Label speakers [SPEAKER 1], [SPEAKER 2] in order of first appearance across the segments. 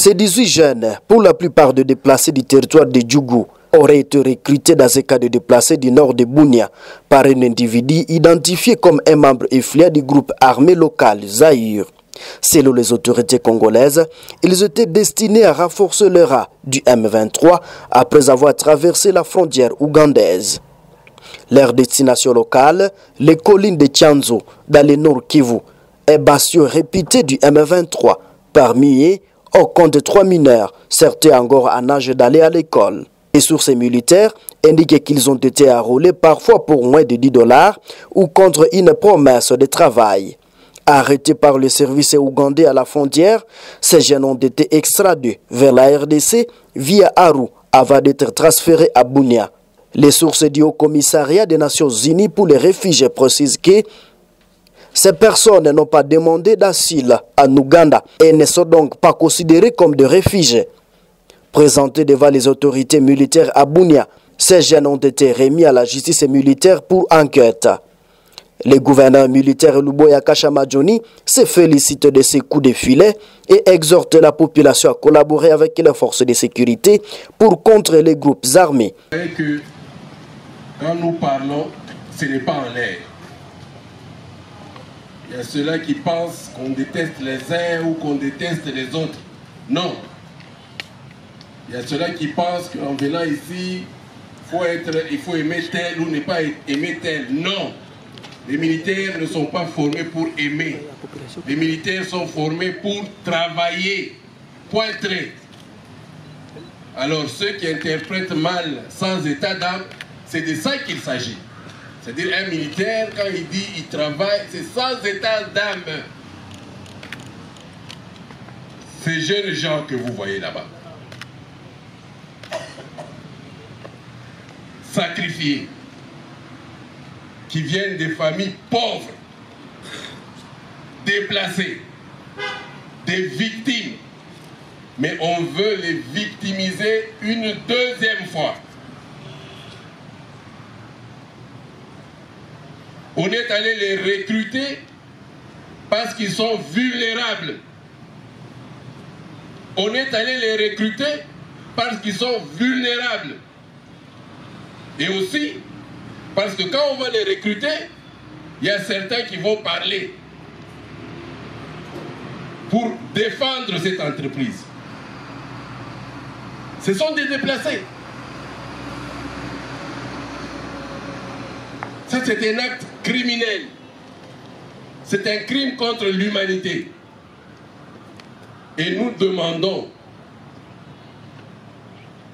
[SPEAKER 1] Ces 18 jeunes, pour la plupart de déplacés du territoire de Djougou, auraient été recrutés dans un cas de déplacés du nord de Bunia par un individu identifié comme un membre influent du groupe armé local Zaïre. Selon les autorités congolaises, ils étaient destinés à renforcer le rat du M23 après avoir traversé la frontière ougandaise. Leur destination locale, les collines de Tchanzo, dans le nord Kivu, est bastion réputé du M23. Parmi eux, on compte 3 mineurs, certains encore en âge d'aller à l'école. Les sources militaires indiquent qu'ils ont été enrôlés parfois pour moins de $10 ou contre une promesse de travail. Arrêtés par le service ougandais à la frontière, ces jeunes ont été extradés vers la RDC via Aru avant d'être transférés à Bunia. Les sources du Haut Commissariat des Nations Unies pour les réfugiés précisent que ces personnes n'ont pas demandé d'asile en Ouganda et ne sont donc pas considérées comme des réfugiés. Présentés devant les autorités militaires à Bunia, ces jeunes ont été remis à la justice militaire pour enquête. Le gouverneur militaire Luboya Kashamadjoni se félicite de ces coups de filet et exhorte la population à collaborer avec les forces de sécurité pour contrer les groupes armés.
[SPEAKER 2] Que quand nous parlons, ce n'est pas en l'air. Il y a ceux-là qui pensent qu'on déteste les uns ou qu'on déteste les autres. Non. Il y a ceux-là qui pensent qu'en venant ici, il faut aimer tel ou ne pas aimer tel. Non. Les militaires ne sont pas formés pour aimer. Les militaires sont formés pour travailler. Point trait. Alors ceux qui interprètent mal sans état d'âme, c'est de ça qu'il s'agit. C'est-à-dire un militaire, quand il dit il travaille, c'est sans état d'âme. Ces jeunes gens que vous voyez là-bas, sacrifiés, qui viennent des familles pauvres, déplacées, des victimes, mais on veut les victimiser une deuxième fois. On est allé les recruter parce qu'ils sont vulnérables. On est allé les recruter parce qu'ils sont vulnérables. Et aussi parce que quand on va les recruter, il y a certains qui vont parler pour défendre cette entreprise. Ce sont des déplacés. Ça, c'est un acte criminel. C'est un crime contre l'humanité. Et nous demandons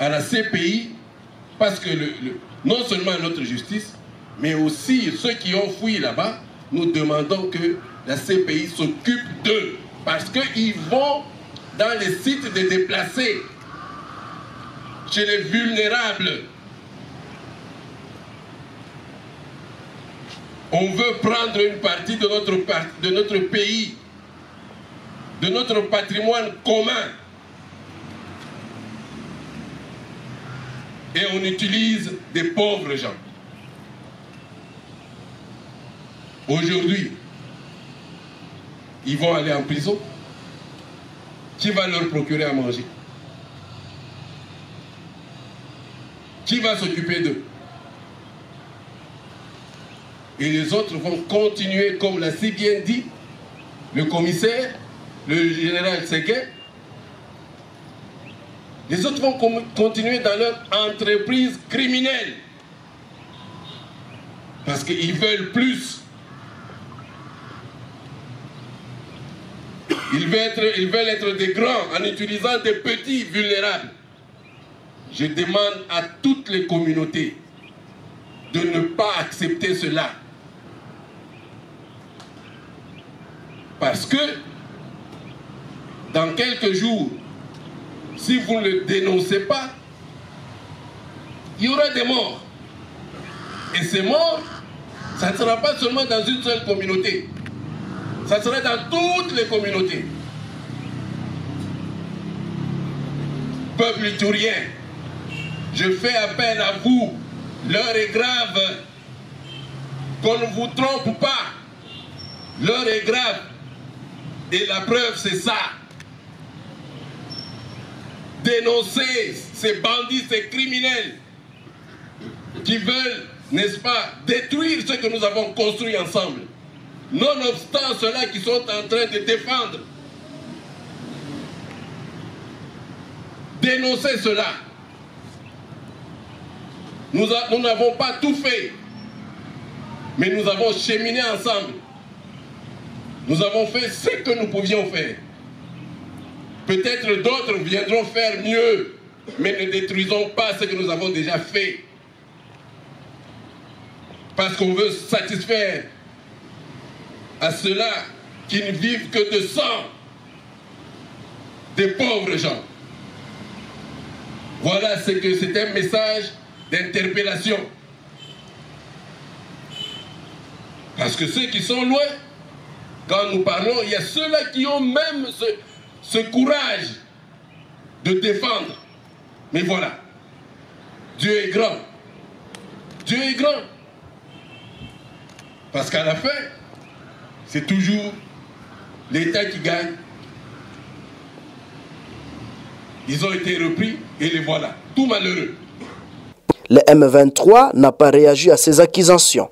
[SPEAKER 2] à la CPI, parce que non seulement notre justice, mais aussi ceux qui ont fui là-bas, nous demandons que la CPI s'occupe d'eux. Parce qu'ils vont dans les sites des déplacés, chez les vulnérables. On veut prendre une partie de notre pays, de notre patrimoine commun. Et on utilise des pauvres gens. Aujourd'hui, ils vont aller en prison. Qui va leur procurer à manger? Qui va s'occuper d'eux? Et les autres vont continuer, comme l'a si bien dit le commissaire, le général Séguin. Les autres vont continuer dans leur entreprise criminelle. Parce qu'ils veulent plus. Ils veulent être des grands en utilisant des petits vulnérables. Je demande à toutes les communautés de ne pas accepter cela. Parce que dans quelques jours, si vous ne le dénoncez pas, il y aura des morts. Et ces morts, ça ne sera pas seulement dans une seule communauté. Ça sera dans toutes les communautés. Peuple iturien, je fais appel à vous. L'heure est grave. Qu'on ne vous trompe pas. L'heure est grave. Et la preuve, c'est ça. dénoncer ces bandits, ces criminels qui veulent, n'est-ce pas, détruire ce que nous avons construit ensemble. Nonobstant ceux-là qui sont en train de défendre. Dénoncer cela. Nous n'avons pas tout fait, mais nous avons cheminé ensemble. Nous avons fait ce que nous pouvions faire. Peut-être d'autres viendront faire mieux, mais ne détruisons pas ce que nous avons déjà fait. Parce qu'on veut satisfaire à ceux-là qui ne vivent que de sang, des pauvres gens. Voilà ce que c'est, un message d'interpellation. Parce que ceux qui sont loin, quand nous parlons, il y a ceux-là qui ont même ce courage de défendre. Mais voilà, Dieu est grand. Dieu est grand. Parce qu'à la fin, c'est toujours l'État qui gagne. Ils ont été repris et les voilà, tout malheureux.
[SPEAKER 1] Le M23 n'a pas réagi à ces accusations.